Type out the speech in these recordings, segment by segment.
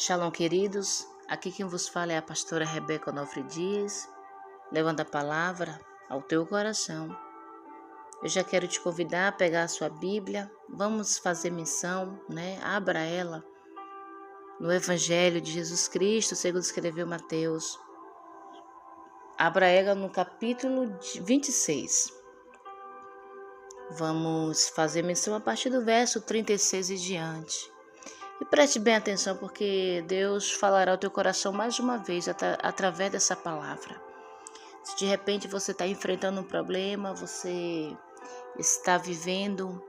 Shalom, queridos. Aqui quem vos fala é a pastora Rebeca Onofre Dias, levando a palavra ao teu coração. Eu já quero te convidar a pegar a sua Bíblia, vamos fazer menção, Abra ela no Evangelho de Jesus Cristo, segundo escreveu Mateus. Abra ela no capítulo 26. Vamos fazer menção a partir do verso 36 e diante. E preste bem atenção, porque Deus falará ao teu coração mais uma vez através dessa palavra. Se de repente você está enfrentando um problema, você está vivendo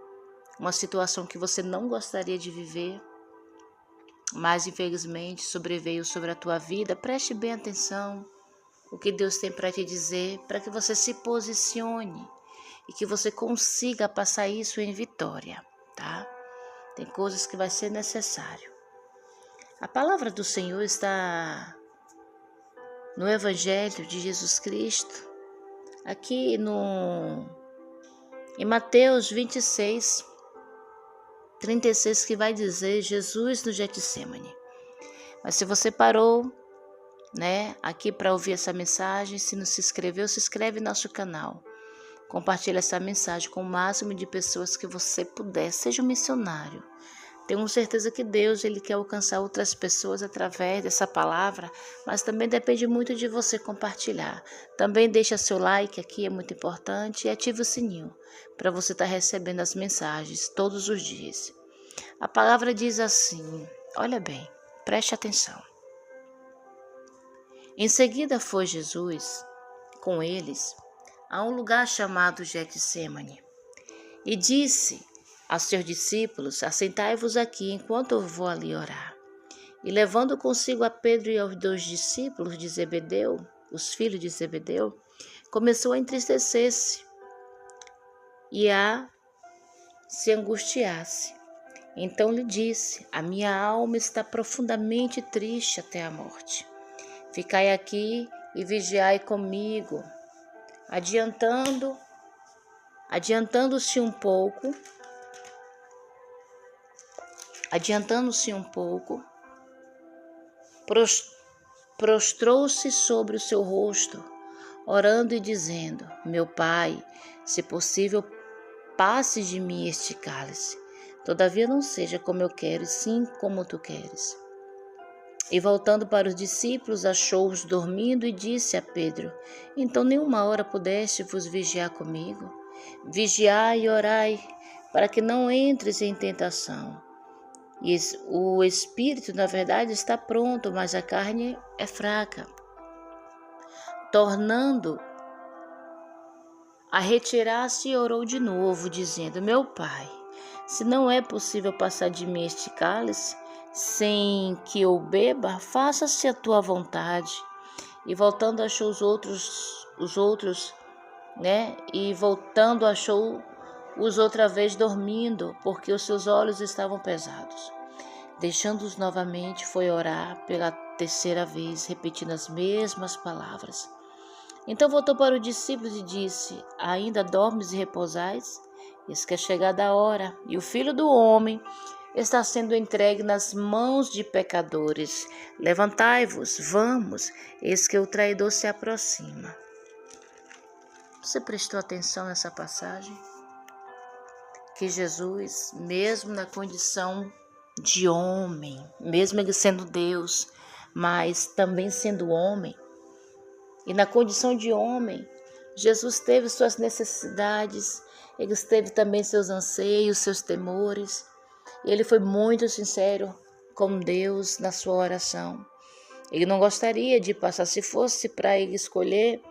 uma situação que você não gostaria de viver, mas infelizmente sobreveio sobre a tua vida, preste bem atenção o que Deus tem para te dizer, para que você se posicione e que você consiga passar isso em vitória, tá? Tem coisas que vai ser necessário. A palavra do Senhor está no Evangelho de Jesus Cristo, aqui em Mateus 26, 36, que vai dizer Jesus no Getsemane. Mas se você parou, aqui para ouvir essa mensagem, se não se inscreveu, se inscreve no nosso canal. Compartilhe essa mensagem com o máximo de pessoas que você puder. Seja um missionário. Tenho certeza que Deus ele quer alcançar outras pessoas através dessa palavra, mas também depende muito de você compartilhar. Também deixa seu like aqui, é muito importante, e ative o sininho para você estar recebendo as mensagens todos os dias. A palavra diz assim, olha bem, preste atenção. Em seguida foi Jesus com eles a um lugar chamado Getsemane e disse aos seus discípulos: assentai-vos aqui enquanto eu vou ali orar. E levando consigo a Pedro e aos 2 discípulos de Zebedeu, os filhos de Zebedeu, começou a entristecer-se e a se angustiar-se. Então lhe disse: a minha alma está profundamente triste até a morte. Ficai aqui e vigiai comigo. Adiantando-se um pouco, prostrou-se sobre o seu rosto, orando e dizendo: meu Pai, se possível, passe de mim este cálice. Todavia não seja como eu quero, sim como tu queres. E voltando para os discípulos, achou-os dormindo e disse a Pedro: então nenhuma hora pudeste vos vigiar comigo? Vigiai e orai, para que não entres em tentação. E o espírito, na verdade, está pronto, mas a carne é fraca. Tornando a retirar-se, orou de novo, dizendo: meu Pai, se não é possível passar de mim este cálice, sem que eu beba, faça-se a tua vontade. E voltando achou os outros, E voltando achou-os outra vez dormindo, porque os seus olhos estavam pesados. Deixando-os novamente, foi orar pela 3ª vez, repetindo as mesmas palavras. Então voltou para os discípulos e disse: ainda dormes e repousais? Eis que é chegada a hora, e o Filho do Homem está sendo entregue nas mãos de pecadores. Levantai-vos, vamos, eis que o traidor se aproxima. Você prestou atenção nessa passagem? Que Jesus, mesmo na condição de homem, mesmo ele sendo Deus, mas também sendo homem, e na condição de homem, Jesus teve suas necessidades, ele teve também seus anseios, seus temores. Ele foi muito sincero com Deus na sua oração. Ele não gostaria de passar, se fosse para ele escolher,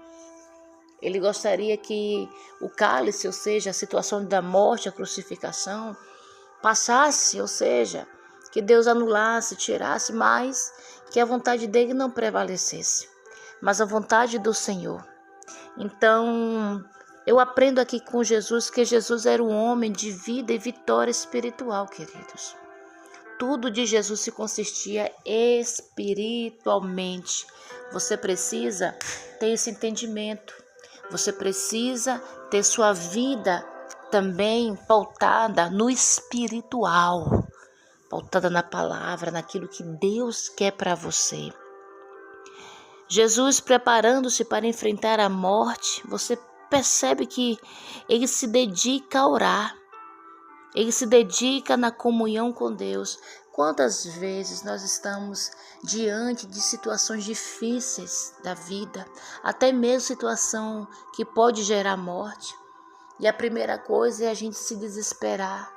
ele gostaria que o cálice, ou seja, a situação da morte, a crucificação, passasse, ou seja, que Deus anulasse, tirasse, mas que a vontade dele não prevalecesse, mas a vontade do Senhor. Então, eu aprendo aqui com Jesus que Jesus era um homem de vida e vitória espiritual, queridos. Tudo de Jesus se consistia espiritualmente. Você precisa ter esse entendimento. Você precisa ter sua vida também pautada no espiritual. pautada na palavra, naquilo que Deus quer para você. Jesus preparando-se para enfrentar a morte, você percebe que ele se dedica a orar. Ele se dedica na comunhão com Deus. Quantas vezes nós estamos diante de situações difíceis da vida, até mesmo situação que pode gerar morte, e a primeira coisa é a gente se desesperar.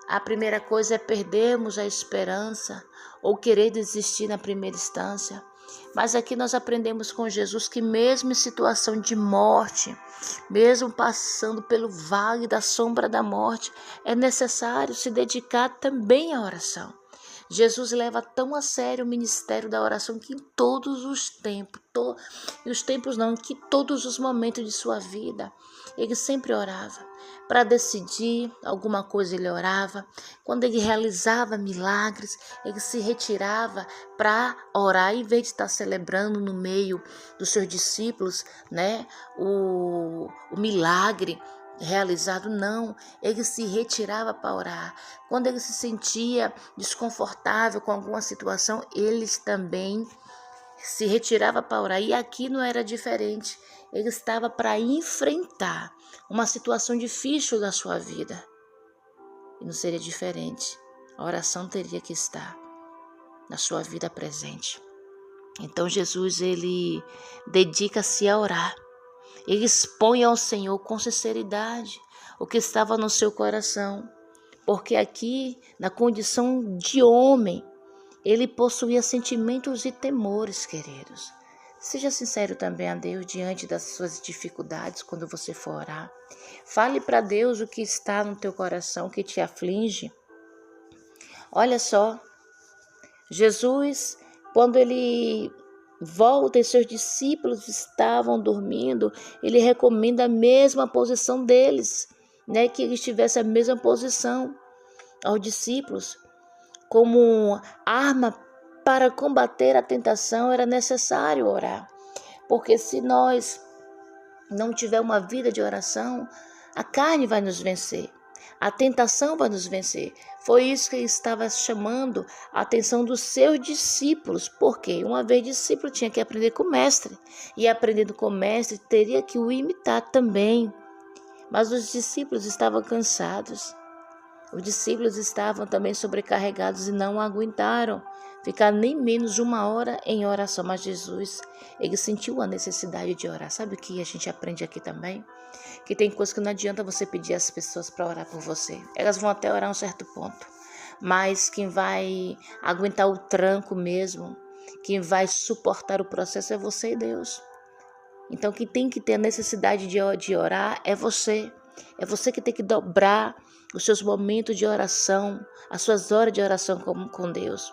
A primeira coisa é perdermos a esperança ou querer desistir na primeira instância. Mas aqui nós aprendemos com Jesus que mesmo em situação de morte, mesmo passando pelo vale da sombra da morte, é necessário se dedicar também à oração. Jesus leva tão a sério o ministério da oração que em todos os tempos, que todos os momentos de sua vida, ele sempre orava. Para decidir alguma coisa ele orava. Quando ele realizava milagres, ele se retirava para orar, em vez de estar celebrando no meio dos seus discípulos, o milagre realizado, não, ele se retirava para orar. Quando ele se sentia desconfortável com alguma situação, eles também se retirava para orar. E aqui não era diferente. Ele estava para enfrentar uma situação difícil da sua vida. E não seria diferente. A oração teria que estar na sua vida presente. Então Jesus, ele dedica-se a orar. Ele expõe ao Senhor com sinceridade o que estava no seu coração. Porque aqui, na condição de homem, ele possuía sentimentos e temores, queridos. Seja sincero também a Deus diante das suas dificuldades quando você for orar. Fale para Deus o que está no teu coração, o que te aflige. Olha só, Jesus, quando ele volta e seus discípulos estavam dormindo, ele recomenda a mesma posição deles, que eles tivessem a mesma posição aos discípulos. Como arma para combater a tentação era necessário orar, porque se nós não tiver uma vida de oração, a carne vai nos vencer, a tentação vai nos vencer. Foi isso que ele estava chamando a atenção dos seus discípulos, porque uma vez discípulo tinha que aprender com o mestre, e aprendendo com o mestre teria que o imitar também. Mas os discípulos estavam cansados. Os discípulos estavam também sobrecarregados e não aguentaram ficar nem menos de 1 hora em oração. Mas Jesus, ele sentiu a necessidade de orar. Sabe o que a gente aprende aqui também? Que tem coisa que não adianta você pedir às pessoas para orar por você. Elas vão até orar um certo ponto. Mas quem vai aguentar o tranco mesmo, quem vai suportar o processo é você e Deus. Então quem tem que ter a necessidade de orar é você. É você que tem que dobrar os seus momentos de oração, as suas horas de oração com Deus.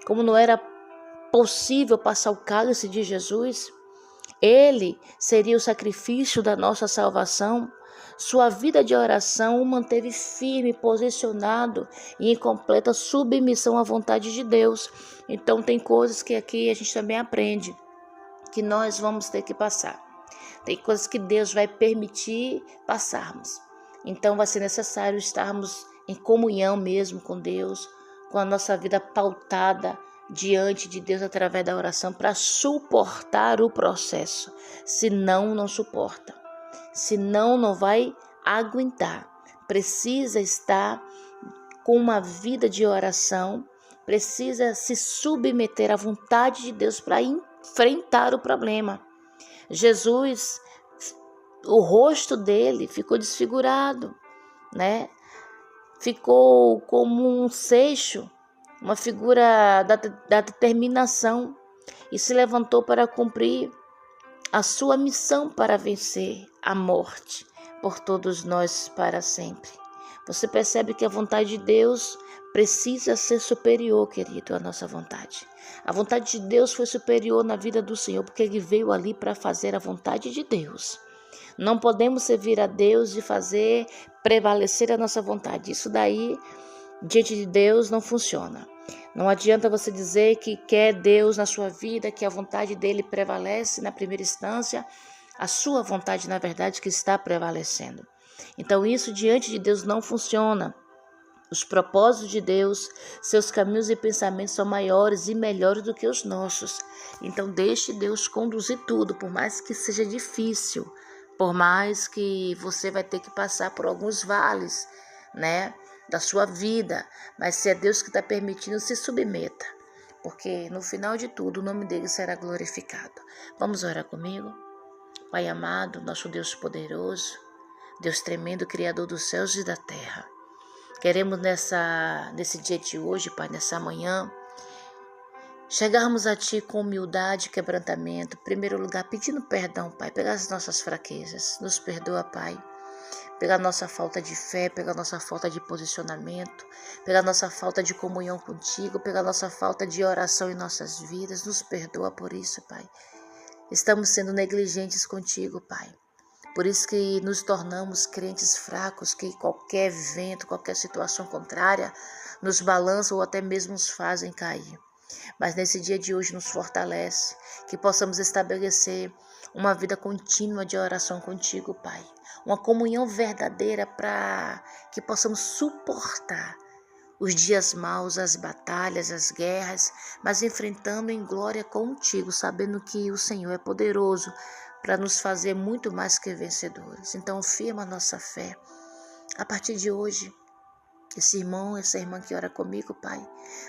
Como não era possível passar o cálice de Jesus, ele seria o sacrifício da nossa salvação. Sua vida de oração o manteve firme, posicionado e em completa submissão à vontade de Deus. Então tem coisas que aqui a gente também aprende, que nós vamos ter que passar. Tem coisas que Deus vai permitir passarmos. Então vai ser necessário estarmos em comunhão mesmo com Deus, com a nossa vida pautada diante de Deus através da oração para suportar o processo. Senão, não suporta. Senão, não vai aguentar. Precisa estar com uma vida de oração, precisa se submeter à vontade de Deus para enfrentar o problema. Jesus, o rosto dele ficou desfigurado, Ficou como um seixo, uma figura da determinação, e se levantou para cumprir a sua missão para vencer a morte por todos nós para sempre. Você percebe que a vontade de Deus precisa ser superior, querido, à nossa vontade. A vontade de Deus foi superior na vida do Senhor, porque ele veio ali para fazer a vontade de Deus. Não podemos servir a Deus e fazer prevalecer a nossa vontade. Isso daí, diante de Deus, não funciona. Não adianta você dizer que quer Deus na sua vida, que a vontade dele prevalece na primeira instância, a sua vontade, na verdade, que está prevalecendo. Então, isso diante de Deus não funciona. Os propósitos de Deus, seus caminhos e pensamentos são maiores e melhores do que os nossos. Então deixe Deus conduzir tudo, por mais que seja difícil, por mais que você vai ter que passar por alguns vales, né, da sua vida. Mas se é Deus que está permitindo, se submeta, porque no final de tudo o nome dele será glorificado. Vamos orar comigo? Pai amado, nosso Deus poderoso, Deus tremendo, Criador dos céus e da terra. Queremos nesse dia de hoje, Pai, nessa manhã, chegarmos a Ti com humildade e quebrantamento. Em primeiro lugar, pedindo perdão, Pai, pelas nossas fraquezas. Nos perdoa, Pai, pela nossa falta de fé, pela nossa falta de posicionamento, pela nossa falta de comunhão contigo, pela nossa falta de oração em nossas vidas. Nos perdoa por isso, Pai. Estamos sendo negligentes contigo, Pai. Por isso que nos tornamos crentes fracos, que qualquer vento, qualquer situação contrária nos balança ou até mesmo nos fazem cair. Mas nesse dia de hoje nos fortalece, que possamos estabelecer uma vida contínua de oração contigo, Pai. Uma comunhão verdadeira para que possamos suportar os dias maus, as batalhas, as guerras, mas enfrentando em glória contigo, sabendo que o Senhor é poderoso para nos fazer muito mais que vencedores. Então firma a nossa fé. A partir de hoje, esse irmão, essa irmã que ora comigo, Pai,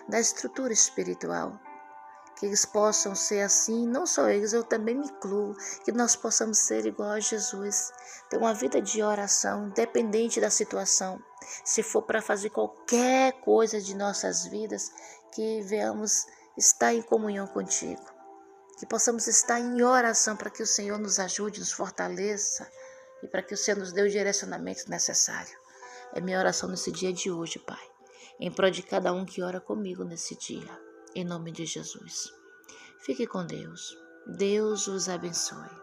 da estrutura espiritual, que eles possam ser assim, não só eles, eu também me incluo, que nós possamos ser igual a Jesus, ter uma vida de oração, independente da situação. Se for para fazer qualquer coisa de nossas vidas, que venhamos estar em comunhão contigo. Que possamos estar em oração para que o Senhor nos ajude, nos fortaleça e para que o Senhor nos dê o direcionamento necessário. É minha oração nesse dia de hoje, Pai, em prol de cada um que ora comigo nesse dia, em nome de Jesus. Fique com Deus. Deus os abençoe.